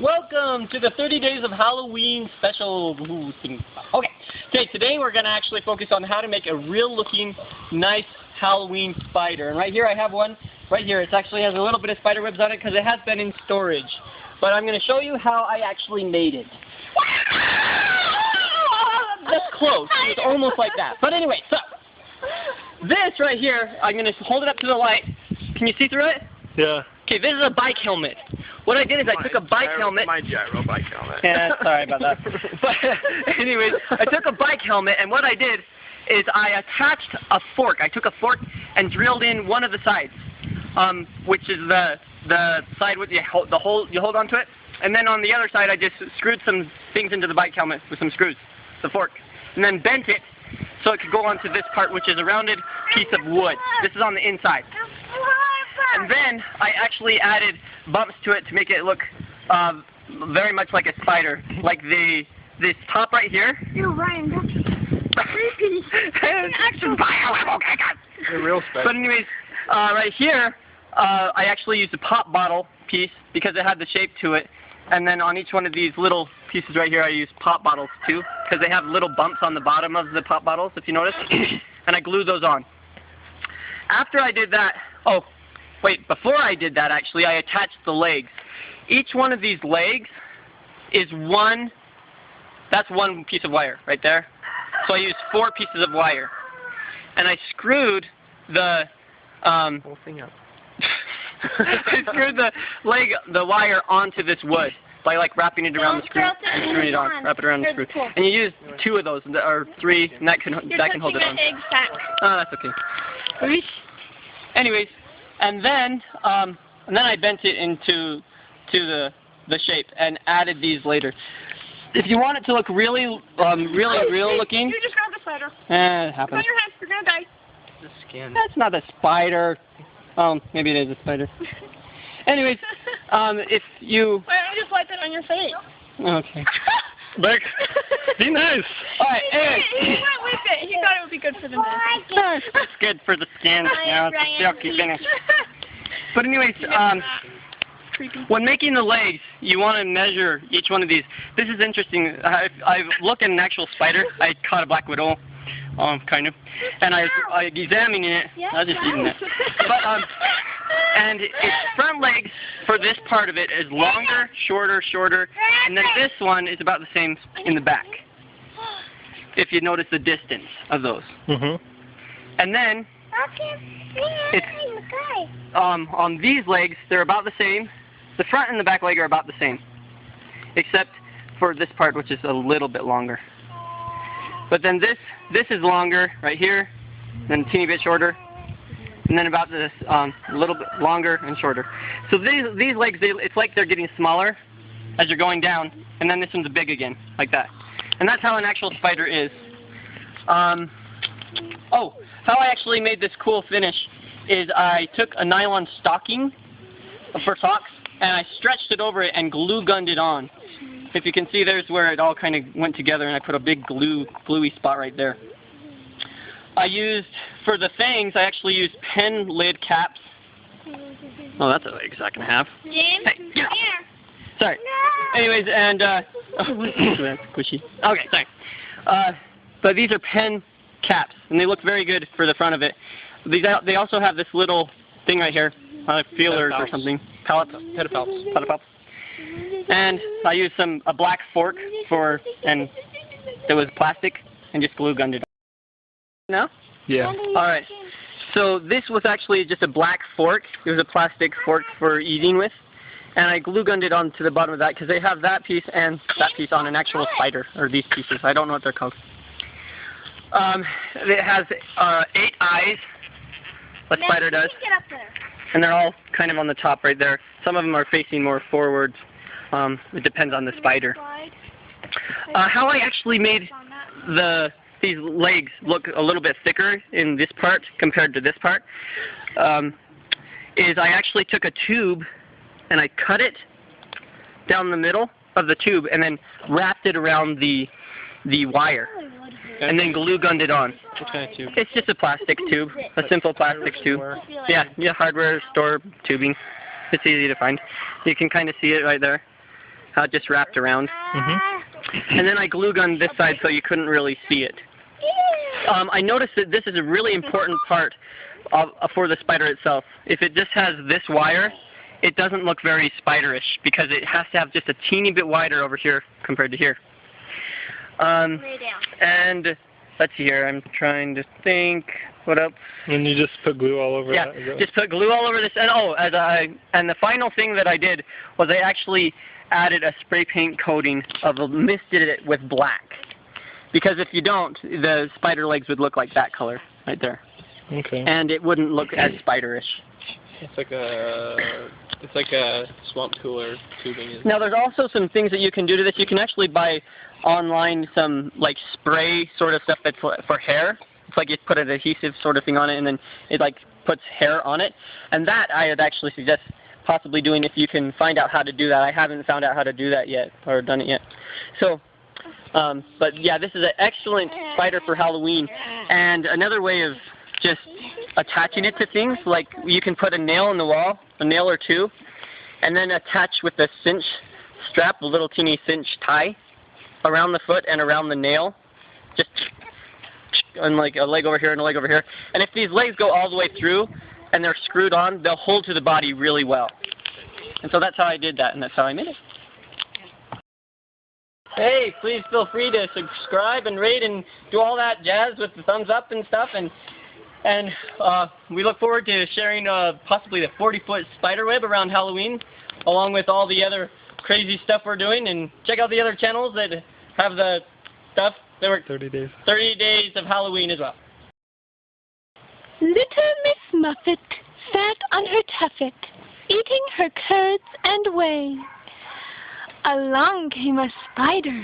Welcome to the 30 Days of Halloween special thing. Okay, today we're going to actually focus on how to make a real looking, nice Halloween spider. And right here I have one, right here. It actually has a little bit of spider webs on it because it has been in storage. But I'm going to show you how I actually made it. That's close. It's almost like that. But anyway, so this right here, I'm going to hold it up to the light. Can you see through it? Yeah. Okay, this is a bike helmet. What I did is I took a bike helmet. My gyro bike helmet. Yeah, sorry about that. But anyways, I took a bike helmet, and what I did is I attached a fork. I took a fork and drilled in one of the sides, which is the side with you hold onto it, and then on the other side I just screwed some things into the bike helmet with some screws, the fork, and then bent it so it could go onto this part, which is a rounded piece of wood. This is on the inside. And then I actually added bumps to it to make it look very much like a spider. Like this top right here. You're Ryan, that's creepy. Action bio, okay, God. A real spider. But anyways, right here, I actually used a pop bottle piece because it had the shape to it. And then on each one of these little pieces right here, I used pop bottles too, because they have little bumps on the bottom of the pop bottles, if you notice. And I glued those on. After I did that, before I did that, actually, I attached the legs. Each one of these legs is that's one piece of wire right there. So I used 4 pieces of wire. And I screwed the, whole thing up. I screwed the wire onto this wood by wrapping it around the screw and screwing it on. Wrap it around the screw. And you use 2 of those, or 3, and that can hold it on. Oh, that's okay. Anyways. And then I bent it into the shape and added these later. If you want it to look really real looking. You just grabbed a spider. It happens. It's on your hands. You're gonna die. The skin. That's not a spider. Oh, maybe it is a spider. Anyways, if you. Why don't you just wipe it on your face? Okay. Beck, be nice. All right. Anyways. He went with it. He thought it would be good for the neck. It's good for the skin. It's a silky finish. But anyways, when making the legs, you want to measure each one of these. This is interesting. I've looked at an actual spider. I caught a black widow, kind of, and I examining it. I was just eating it. But and its front legs for this part of it is longer, shorter, and then this one is about the same in the back. If you notice the distance of those. Mhm. And then it's on these legs, they're about the same. The front and the back leg are about the same, except for this part, which is a little bit longer. But then this is longer right here, then a teeny bit shorter, and then about this a little bit longer and shorter. So these legs, it's like they're getting smaller as you're going down, and then this one's big again, like that. And that's how an actual spider is. How I actually made this cool finish is I took a nylon stocking for socks and I stretched it over it and glue gunned it on. If you can see, there's where it all kind of went together, and I put a big gluey spot right there. For the fangs, I actually used pen lid caps. Oh, that's a leg I can have. James, hey, here. Sorry. No. Anyways, and that's squishy. Okay, sorry. But these are pen caps, and they look very good for the front of it. They also have this little thing right here, feelers or something. Pedipalps. And I used a black fork and it was plastic, and just glue gunned it on. No? Yeah. Alright. So this was actually just a black fork. It was a plastic fork for eating with. And I glue gunned it onto the bottom of that because they have that piece and that piece on an actual spider, or these pieces. I don't know what they're called. It has 8 eyes, a spider does, and they're all kind of on the top right there. Some of them are facing more forwards. It depends on the spider. How I actually made these legs look a little bit thicker in this part compared to this part is I actually took a tube and I cut it down the middle of the tube and then wrapped it around the wire. And then glue gunned it on. What kind of tube? It's just a plastic tube, a simple plastic tube. Yeah, hardware store tubing. It's easy to find. You can kind of see it right there. how it just wrapped around. Mm-hmm. And then I glue gunned this side so you couldn't really see it. I noticed that this is a really important part for the spider itself. If it just has this wire, it doesn't look very spiderish because it has to have just a teeny bit wider over here compared to here. And let's see here, I'm trying to think, what else? And you just put glue all over that? Yeah, just put glue all over this. And and the final thing that I did was I actually added a spray paint coating misted it with black. Because if you don't, the spider legs would look like that color right there. Okay. And it wouldn't look as spiderish. It's like a swamp cooler tubing. Now there's also some things that you can do to this. You can actually buy online some like spray sort of stuff that's for hair. It's like you put an adhesive sort of thing on it and then it like puts hair on it. And that I would actually suggest possibly doing if you can find out how to do that. I haven't found out how to do that yet or done it yet. So, but yeah, this is an excellent spider for Halloween. And another way of just attaching it to things, like you can put a nail in the wall, a nail or two, and then attach with a cinch strap, a little teeny cinch tie around the foot and around the nail, just and like a leg over here and a leg over here. And if these legs go all the way through and they're screwed on, they'll hold to the body really well. And so that's how I did that, and that's how I made it. Hey, please feel free to subscribe and rate and do all that jazz with the thumbs up and stuff. And we look forward to sharing possibly the 40-foot spider web around Halloween, along with all the other crazy stuff we're doing. And check out the other channels that have the stuff. There were 30 days. 30 days of Halloween as well. Little Miss Muffet sat on her tuffet, eating her curds and whey. Along came a spider.